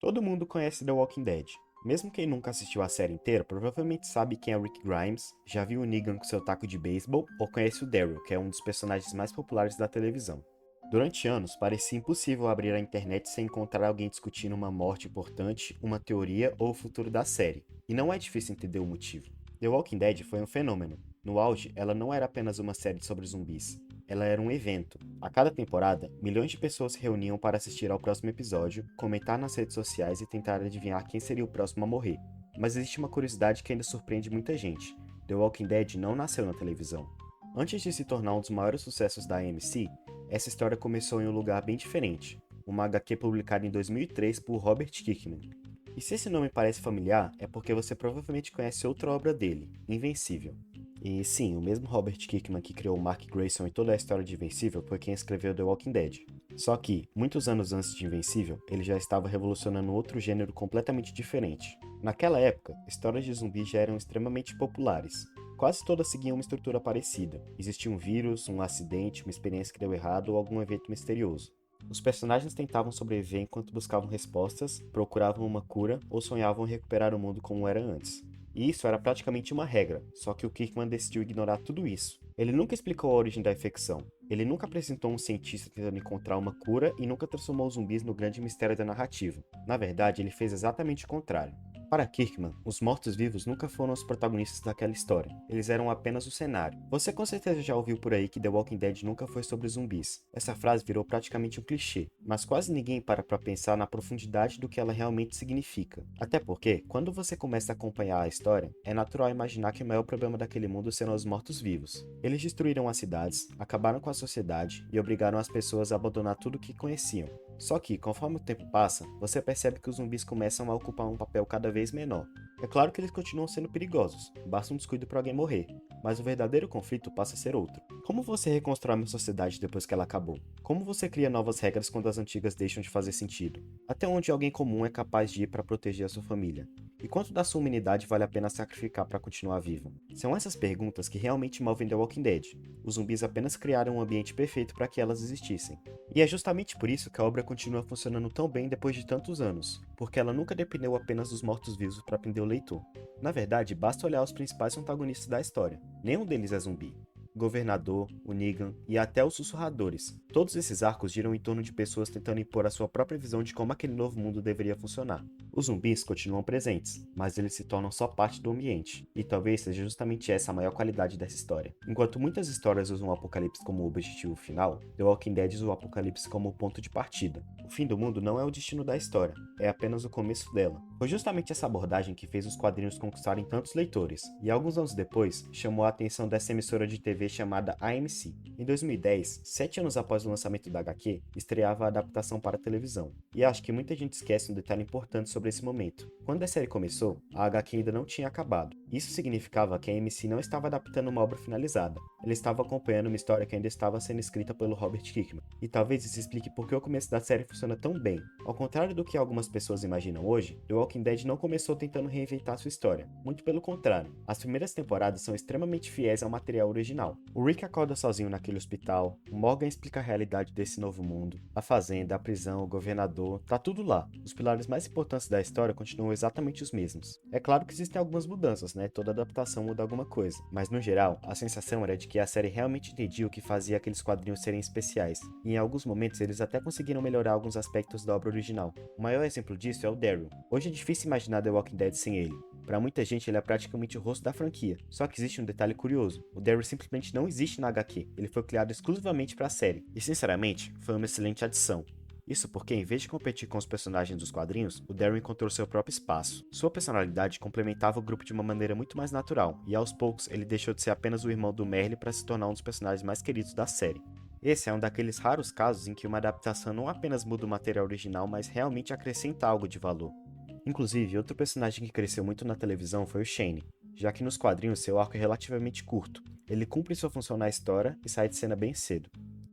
Todo mundo conhece The Walking Dead. Mesmo quem nunca assistiu a série inteira, provavelmente sabe quem é Rick Grimes, já viu o Negan com seu taco de beisebol ou conhece o Daryl, que é um dos personagens mais populares da televisão. Durante anos, parecia impossível abrir a internet sem encontrar alguém discutindo uma morte importante, uma teoria ou o futuro da série. E não é difícil entender o motivo. The Walking Dead foi um fenômeno. No auge, ela não era apenas uma série sobre zumbis. Ela era um evento. A cada temporada, milhões de pessoas se reuniam para assistir ao próximo episódio, comentar nas redes sociais e tentar adivinhar quem seria o próximo a morrer. Mas existe uma curiosidade que ainda surpreende muita gente. The Walking Dead não nasceu na televisão. Antes de se tornar um dos maiores sucessos da AMC, essa história começou em um lugar bem diferente, uma HQ publicada em 2003 por Robert Kirkman. E se esse nome parece familiar, é porque você provavelmente conhece outra obra dele, Invencível. E sim, o mesmo Robert Kirkman que criou Mark Grayson e toda a história de Invencível foi quem escreveu The Walking Dead. Só que, muitos anos antes de Invencível, ele já estava revolucionando outro gênero completamente diferente. Naquela época, histórias de zumbis já eram extremamente populares. Quase todas seguiam uma estrutura parecida. Existia um vírus, um acidente, uma experiência que deu errado ou algum evento misterioso. Os personagens tentavam sobreviver enquanto buscavam respostas, procuravam uma cura ou sonhavam em recuperar o mundo como era antes. E isso era praticamente uma regra, só que o Kirkman decidiu ignorar tudo isso. Ele nunca explicou a origem da infecção, ele nunca apresentou um cientista tentando encontrar uma cura e nunca transformou os zumbis no grande mistério da narrativa. Na verdade, ele fez exatamente o contrário. Para Kirkman, os mortos-vivos nunca foram os protagonistas daquela história, eles eram apenas o cenário. Você com certeza já ouviu por aí que The Walking Dead nunca foi sobre zumbis. Essa frase virou praticamente um clichê, mas quase ninguém para pra pensar na profundidade do que ela realmente significa. Até porque, quando você começa a acompanhar a história, é natural imaginar que o maior problema daquele mundo serão os mortos-vivos. Eles destruíram as cidades, acabaram com a sociedade e obrigaram as pessoas a abandonar tudo o que conheciam. Só que, conforme o tempo passa, você percebe que os zumbis começam a ocupar um papel cada vez menor. É claro que eles continuam sendo perigosos, basta um descuido para alguém morrer, mas o verdadeiro conflito passa a ser outro. Como você reconstrói uma sociedade depois que ela acabou? Como você cria novas regras quando as antigas deixam de fazer sentido? Até onde alguém comum é capaz de ir para proteger a sua família? E quanto da sua humanidade vale a pena sacrificar para continuar vivo? São essas perguntas que realmente movem The Walking Dead. Os zumbis apenas criaram um ambiente perfeito para que elas existissem. E é justamente por isso que a obra continua funcionando tão bem depois de tantos anos, porque ela nunca dependeu apenas dos mortos-vivos para prender o leitor. Na verdade, basta olhar os principais antagonistas da história. Nenhum deles é zumbi. O Governador, o Negan e até os Sussurradores. Todos esses arcos giram em torno de pessoas tentando impor a sua própria visão de como aquele novo mundo deveria funcionar. Os zumbis continuam presentes, mas eles se tornam só parte do ambiente, e talvez seja justamente essa a maior qualidade dessa história. Enquanto muitas histórias usam o apocalipse como objetivo final, The Walking Dead usa o apocalipse como o ponto de partida. O fim do mundo não é o destino da história, é apenas o começo dela. Foi justamente essa abordagem que fez os quadrinhos conquistarem tantos leitores, e alguns anos depois, chamou a atenção dessa emissora de TV chamada AMC. Em 2010, 7 anos após o lançamento da HQ, estreava a adaptação para a televisão. E acho que muita gente esquece um detalhe importante sobre esse momento. Quando a série começou, a HQ ainda não tinha acabado. Isso significava que a AMC não estava adaptando uma obra finalizada. Ela estava acompanhando uma história que ainda estava sendo escrita pelo Robert Kirkman. E talvez isso explique por que o começo da série funciona tão bem. Ao contrário do que algumas pessoas imaginam hoje, The Walking Dead não começou tentando reinventar sua história. Muito pelo contrário. As primeiras temporadas são extremamente fiéis ao material original. O Rick acorda sozinho naquele hospital, o Morgan explica a realidade desse novo mundo, a fazenda, a prisão, o governador, tá tudo lá. Os pilares mais importantes da história continuam exatamente os mesmos. É claro que existem algumas mudanças, né? Toda adaptação muda alguma coisa, mas no geral, a sensação era de que a série realmente entendia o que fazia aqueles quadrinhos serem especiais, e em alguns momentos eles até conseguiram melhorar alguns aspectos da obra original. O maior exemplo disso é o Daryl. Hoje é difícil imaginar The Walking Dead sem ele. Para muita gente ele é praticamente o rosto da franquia. Só que existe um detalhe curioso, o Daryl simplesmente não existe na HQ, ele foi criado exclusivamente para a série, e sinceramente, foi uma excelente adição. Isso porque, em vez de competir com os personagens dos quadrinhos, o Daryl encontrou seu próprio espaço. Sua personalidade complementava o grupo de uma maneira muito mais natural, e aos poucos ele deixou de ser apenas o irmão do Merle para se tornar um dos personagens mais queridos da série. Esse é um daqueles raros casos em que uma adaptação não apenas muda o material original, mas realmente acrescenta algo de valor. Inclusive, outro personagem que cresceu muito na televisão foi o Shane, já que nos quadrinhos seu arco é relativamente curto. Ele cumpre sua função na história e sai de cena bem cedo.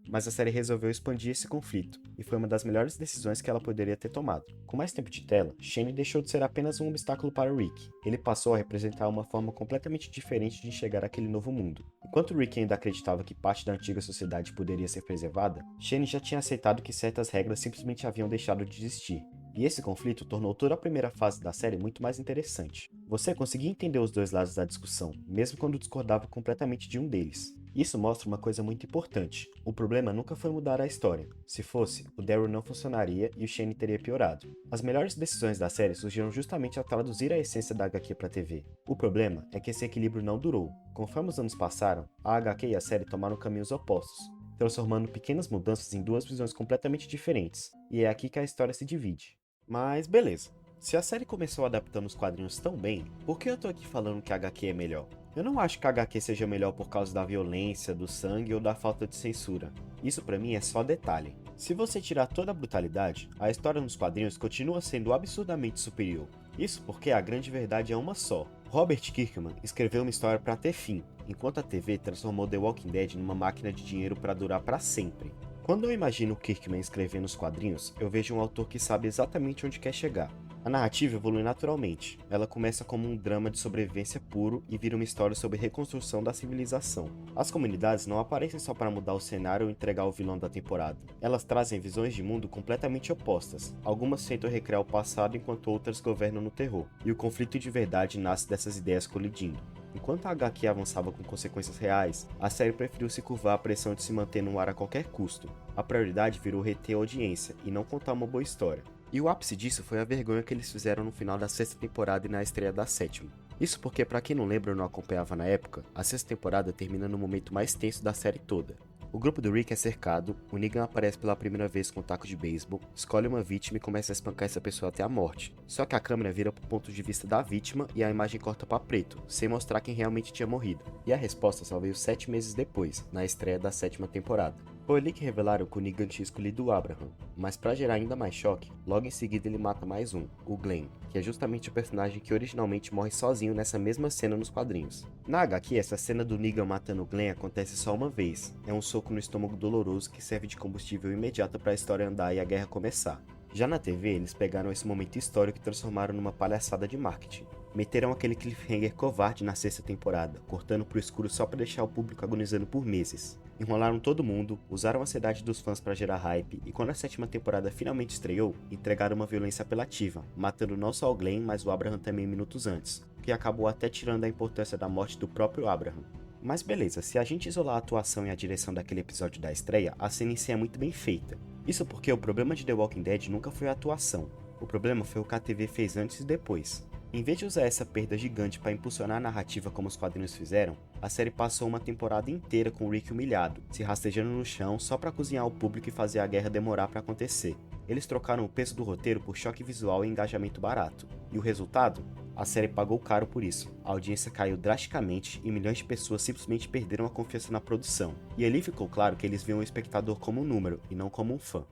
Mas a série resolveu expandir esse conflito, e foi uma das melhores decisões que ela poderia ter tomado. Com mais tempo de tela, Shane deixou de ser apenas um obstáculo para Rick. Ele passou a representar uma forma completamente diferente de enxergar aquele novo mundo. Enquanto Rick ainda acreditava que parte da antiga sociedade poderia ser preservada, Shane já tinha aceitado que certas regras simplesmente haviam deixado de existir. e esse conflito tornou toda a primeira fase da série muito mais interessante. Você conseguia entender os dois lados da discussão, mesmo quando discordava completamente de um deles. Isso mostra uma coisa muito importante: o problema nunca foi mudar a história. Se fosse, o Daryl não funcionaria e o Shane teria piorado. As melhores decisões da série surgiram justamente ao traduzir a essência da HQ para a TV. O problema é que esse equilíbrio não durou. Conforme os anos passaram, a HQ e a série tomaram caminhos opostos, transformando pequenas mudanças em duas visões completamente diferentes, e é aqui que a história se divide. Mas beleza. Se a série começou adaptando os quadrinhos tão bem, por que eu tô aqui falando que a HQ é melhor? Eu não acho que a HQ seja melhor por causa da violência, do sangue ou da falta de censura. Isso pra mim é só detalhe. Se você tirar toda a brutalidade, a história nos quadrinhos continua sendo absurdamente superior. Isso porque a grande verdade é uma só. Robert Kirkman escreveu uma história pra ter fim, enquanto a TV transformou The Walking Dead numa máquina de dinheiro pra durar pra sempre. Quando eu imagino Kirkman escrevendo os quadrinhos, eu vejo um autor que sabe exatamente onde quer chegar. A narrativa evolui naturalmente. Ela começa como um drama de sobrevivência puro e vira uma história sobre reconstrução da civilização. As comunidades não aparecem só para mudar o cenário ou entregar o vilão da temporada. Elas trazem visões de mundo completamente opostas. Algumas tentam recriar o passado enquanto outras governam no terror. E o conflito de verdade nasce dessas ideias colidindo. Enquanto a HQ avançava com consequências reais, a série preferiu se curvar à pressão de se manter no ar a qualquer custo. A prioridade virou reter a audiência e não contar uma boa história. E o ápice disso foi a vergonha que eles fizeram no final da sexta temporada e na estreia da sétima. Isso porque, pra quem não lembra ou não acompanhava na época, a sexta temporada termina no momento mais tenso da série toda. O grupo do Rick é cercado, o Negan aparece pela primeira vez com um taco de beisebol, escolhe uma vítima e começa a espancar essa pessoa até a morte. Só que a câmera vira pro ponto de vista da vítima e a imagem corta pra preto, sem mostrar quem realmente tinha morrido. E a resposta só veio 7 meses depois, na estreia da sétima temporada. Foi ali que revelaram que o Negan tinha escolhido o Abraham, mas pra gerar ainda mais choque, logo em seguida ele mata mais um, o Glenn, que é justamente o personagem que originalmente morre sozinho nessa mesma cena nos quadrinhos. Na HQ, essa cena do Negan matando o Glenn acontece só uma vez, é um soco no estômago doloroso que serve de combustível imediato para a história andar e a guerra começar. Já na TV, eles pegaram esse momento histórico e transformaram numa palhaçada de marketing. Meteram aquele cliffhanger covarde na sexta temporada, cortando pro escuro só pra deixar o público agonizando por meses. Enrolaram todo mundo, usaram a ansiedade dos fãs pra gerar hype, e quando a sétima temporada finalmente estreou, entregaram uma violência apelativa, matando não só o Glenn, mas o Abraham também minutos antes, que acabou até tirando a importância da morte do próprio Abraham. Mas beleza, se a gente isolar a atuação e a direção daquele episódio da estreia, a cena em si é muito bem feita. Isso porque o problema de The Walking Dead nunca foi a atuação, o problema foi o que a TV fez antes e depois. Em vez de usar essa perda gigante para impulsionar a narrativa como os quadrinhos fizeram, a série passou uma temporada inteira com o Rick humilhado, se rastejando no chão só para cozinhar o público e fazer a guerra demorar para acontecer. Eles trocaram o peso do roteiro por choque visual e engajamento barato. E o resultado? A série pagou caro por isso. A audiência caiu drasticamente e milhões de pessoas simplesmente perderam a confiança na produção. E ali ficou claro que eles viam o espectador como um número e não como um fã.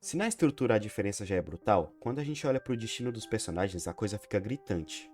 Se na estrutura a diferença já é brutal, quando a gente olha para o destino dos personagens a coisa fica gritante.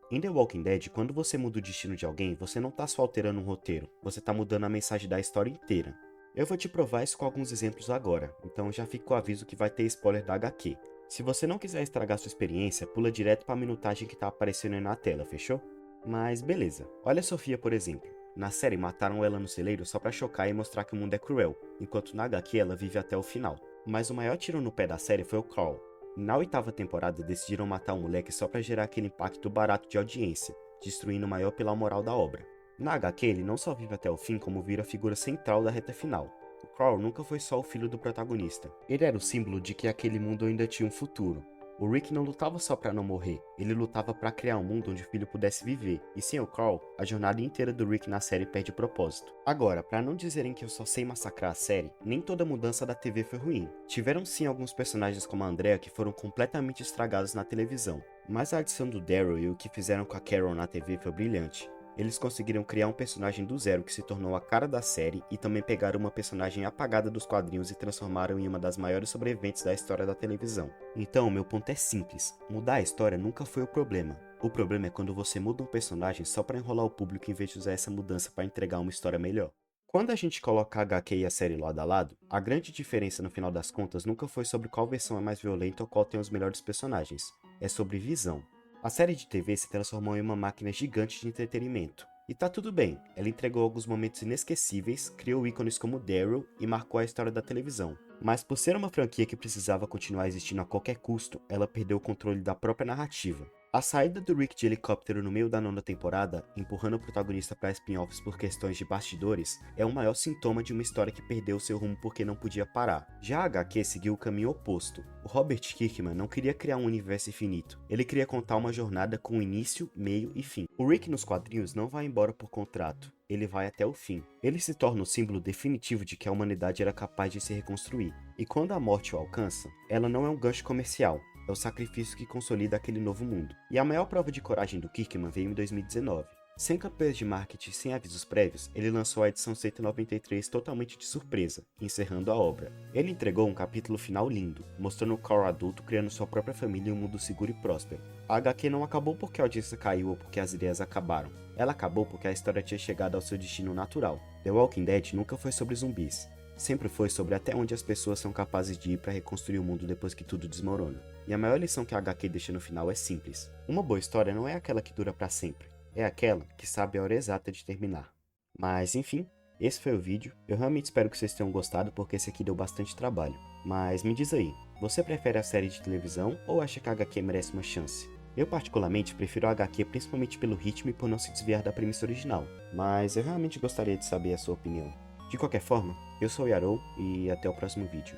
Em The Walking Dead, quando você muda o destino de alguém, você não tá só alterando um roteiro, você tá mudando a mensagem da história inteira. Eu vou te provar isso com alguns exemplos agora, então já fica o aviso que vai ter spoiler da HQ. Se você não quiser estragar sua experiência, pula direto para a minutagem que tá aparecendo aí na tela, fechou? Mas beleza, olha a Sofia por exemplo. Na série mataram ela no celeiro só pra chocar e mostrar que o mundo é cruel, enquanto na HQ ela vive até o final. Mas o maior tiro no pé da série foi o Carl. Na oitava temporada decidiram matar o moleque só pra gerar aquele impacto barato de audiência, destruindo o maior pilar moral da obra. Na HQ ele não só vive até o fim como vira a figura central da reta final. O Carl nunca foi só o filho do protagonista, ele era o símbolo de que aquele mundo ainda tinha um futuro. O Rick não lutava só pra não morrer, ele lutava pra criar um mundo onde o filho pudesse viver, e sem o Carl, a jornada inteira do Rick na série perde propósito. Agora, pra não dizerem que eu só sei massacrar a série, nem toda mudança da TV foi ruim. Tiveram sim alguns personagens como a Andrea que foram completamente estragados na televisão, mas a adição do Daryl e o que fizeram com a Carol na TV foi brilhante. Eles conseguiram criar um personagem do zero que se tornou a cara da série e também pegaram uma personagem apagada dos quadrinhos e transformaram em uma das maiores sobreviventes da história da televisão. Então, meu ponto é simples, mudar a história nunca foi o problema. O problema é quando você muda um personagem só para enrolar o público em vez de usar essa mudança para entregar uma história melhor. Quando a gente coloca a HQ e a série lado a lado, a grande diferença no final das contas nunca foi sobre qual versão é mais violenta ou qual tem os melhores personagens, é sobre visão. A série de TV se transformou em uma máquina gigante de entretenimento. E tá tudo bem, ela entregou alguns momentos inesquecíveis, criou ícones como Daryl e marcou a história da televisão. Mas por ser uma franquia que precisava continuar existindo a qualquer custo, ela perdeu o controle da própria narrativa. A saída do Rick de helicóptero no meio da 9ª temporada, empurrando o protagonista para spin-offs por questões de bastidores, é o maior sintoma de uma história que perdeu seu rumo porque não podia parar. Já a HQ seguiu o caminho oposto. O Robert Kirkman não queria criar um universo infinito, ele queria contar uma jornada com início, meio e fim. O Rick nos quadrinhos não vai embora por contrato, ele vai até o fim. Ele se torna o símbolo definitivo de que a humanidade era capaz de se reconstruir. E quando a morte o alcança, ela não é um gancho comercial, é o sacrifício que consolida aquele novo mundo. E a maior prova de coragem do Kirkman veio em 2019. Sem campanhas de marketing e sem avisos prévios, ele lançou a edição 193 totalmente de surpresa, encerrando a obra. Ele entregou um capítulo final lindo, mostrando o Carl adulto criando sua própria família em um mundo seguro e próspero. A HQ não acabou porque a audiência caiu ou porque as ideias acabaram. Ela acabou porque a história tinha chegado ao seu destino natural. The Walking Dead nunca foi sobre zumbis. Sempre foi sobre até onde as pessoas são capazes de ir para reconstruir o mundo depois que tudo desmorona. E a maior lição que a HQ deixa no final é simples. Uma boa história não é aquela que dura para sempre, é aquela que sabe a hora exata de terminar. Mas enfim, esse foi o vídeo. Eu realmente espero que vocês tenham gostado porque esse aqui deu bastante trabalho. Mas me diz aí, você prefere a série de televisão ou acha que a HQ merece uma chance? Eu particularmente prefiro a HQ principalmente pelo ritmo e por não se desviar da premissa original, mas eu realmente gostaria de saber a sua opinião. De qualquer forma, eu sou o Yarou e até o próximo vídeo.